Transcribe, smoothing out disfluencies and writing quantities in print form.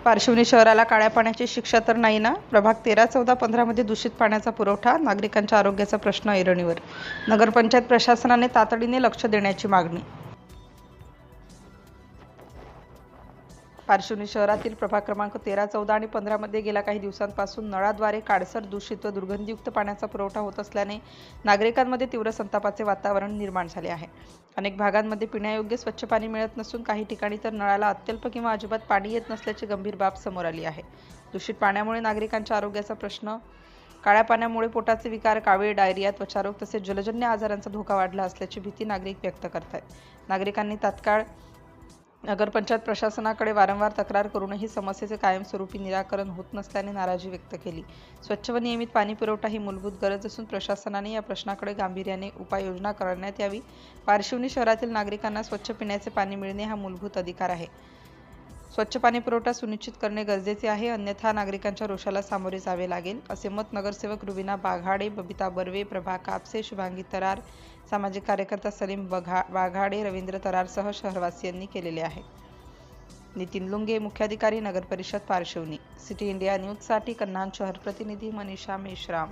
पार्श्वनी शहराला काळ्या पाण्याची शिक्षा तर नाही ना? प्रभाग 13, 14, 15 मध्ये दूषित पाण्याचा पुरवठा, नागरिकांच्या आरोग्याचा प्रश्न ऐरणीवर. नगरपंचायत प्रशासनाने तातडीने लक्ष देण्याची मागणी. पार्श्वनी शहरातील प्रभाग क्रमांक 13, 14 आणि 15 मध्ये गेल्या काही दिवसांपासून नळाद्वारे काळसर, दूषित व दुर्गंधीयुक्त पाण्याचा पुरवठा होत असल्याने नागरिकांमध्ये तीव्र संतापाचे वातावरण निर्माण झाले आहे. अनेक भागांमध्ये पिण्यायोग्य स्वच्छ पाणी मिळत नसून काही ठिकाणी तर नळाला अत्यल्प किंवा अजिबात पाणी येत नसल्याची गंभीर बाब समोर आली आहे. दूषित पाण्यामुळे नागरिकांच्या आरोग्याचा प्रश्न, काळ्या पाण्यामुळे पोटाचे विकार, कावीळ, डायरिया, त्वचारोग तसेच जलजन्य आजारांचा धोका वाढला असल्याची भीती नागरिक व्यक्त करत आहेत. नागरिकांनी तात्काळ नगरपंचायत प्रशासनाकडे वारंवार तक्रार करूनही समस्येचे कायमस्वरूपी निराकरण होत नसल्याने नाराजी व्यक्त केली. स्वच्छ व नियमित पाणी पुरवठा ही मूलभूत गरज असून प्रशासनाने या प्रश्नाकडे गांभीर्याने उपाययोजना करण्यात यावी. पार्श्वनी शहरातील नागरिकांना स्वच्छ पिण्याचे पाणी मिळणे हा मूलभूत अधिकार आहे. स्वच्छ पाणी पुरवठा सुनिश्चित करणे गरजेचे आहे, अन्यथा नागरिकांच्या रोषाला सामोरे जावे लागेल, असे मत नगरसेवक रुबिना बाघाडे, बबिता बर्वे, प्रभा कापसे, शुभांगी तरार, सामाजिक कार्यकर्ता सलीम बाघाडे, रवींद्र तरारसह शहरवासियांनी केलेले आहे. नितीन लुंगे, मुख्याधिकारी, नगरपरिषद पार्श्वनी. सिटी इंडिया न्यूजसाठी कन्हान शहर प्रतिनिधी मनीषा मेश्राम.